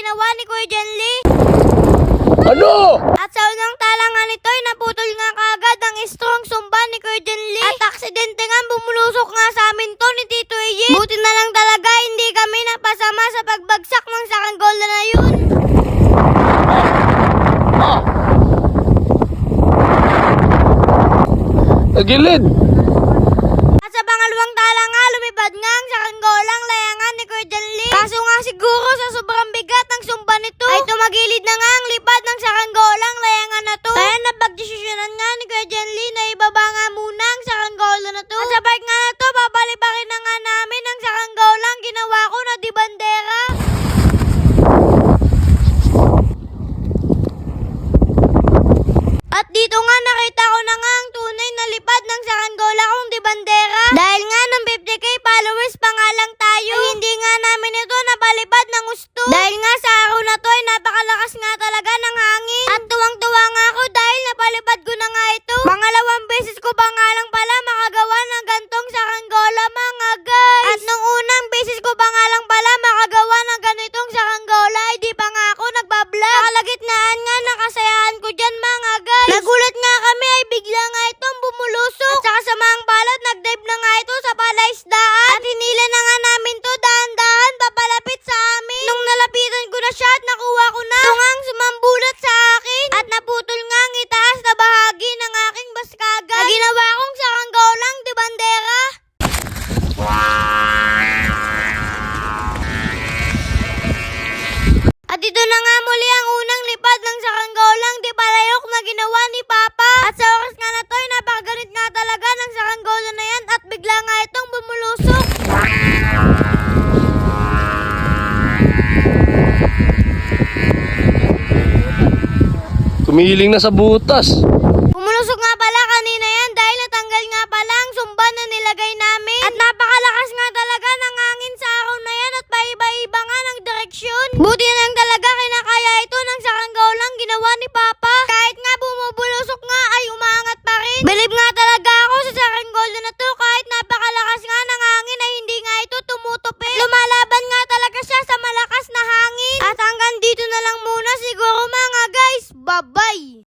ginawa ni Kuya Janly. Ano? At sa unang tala nga nito ay naputol nga kaagad ang strong sumba ni Kuya Janly. At aksidente nga bumulusok nga sa amin to ni Tito Iye. Buti na lang talaga hindi kami napasama sa pagbagsak ng saranggola na yun. Nagilid. At sa pangalawang tala nga, lumipad nga ang saranggolang layangan ni Kuya Janly. Kaso nga siguro sa sobrang bigat ng sumba nito, ay tumagilid na nga ang lipad ng saranggolang layangan na to. Kaya napagdesisyonan nga ni Kuya Janly na ibaba nga muna ang saranggola na to. At sa part nga na to, babalibakin na nga namin ang saranggolang ginawa ko na di bandera. At dito nga nakita ko na nga ang tunay na lipad ng saranggola kong di bandera. Dahil nga ng 50k followers pa nga lang tayo, ay hindi nga namin ito napalipad ng gusto. Dahil nga sa araw na to ay napakalakas nga talaga ng hangin. At tuwang-tuwa nga ako dahil napalipad ko na nga ito. Pangalawang beses ko pa nga lang pala makagawa ng gantong saranggola mga guys. At nung unang beses ko pa nga lang pala makagawa ng ganitong saranggola ay di pa nga ako nagbablog. Nakalagitnaan nga ng kasayahan ko dyan mga guys. Nagulat nga kami ay bigla nga itong bumulusok. At sa kasamang palad nagdive na nga ito sa palaisdaan. At hinila na nga namin to dahan-dahan papalapit sa amin. Nung nalapitan ko na siya at nakuha ko na, ito nga ang sumambulat sa akin. At naputol nga ang itaas na bahagi ng aking baskagan na ginawa kong saranggolang di bandera. At ito na nga muli ang unang lipad ng saranggolang di palayok na ginawa ni Papa. At sa oras nga na to ay napakaganit nga talaga ng saranggola na yan at bigla nga itong bumulusok. Tumihiling na sa butas. Bumulusok nga pala kanina yan dahil natanggal nga pala ang sumba na nilagay namin. At napakalakas nga talaga ng hangin sa araw na yan at paiba-iba nga ng direksyon. Buti na lang talaga kinakaya ito ng saranggolang ginawa ni Papa. Kahit nga bumubulusok nga ay umaangat pa rin. Bilib nga talaga ako sa saranggola na to kahit napakalakas nga ng hangin ay hindi nga ito tumutupi. Lumalaban nga talaga siya sa malakas na hangin. At hanggang dito na lang muna siguro mga guys. Bye-bye!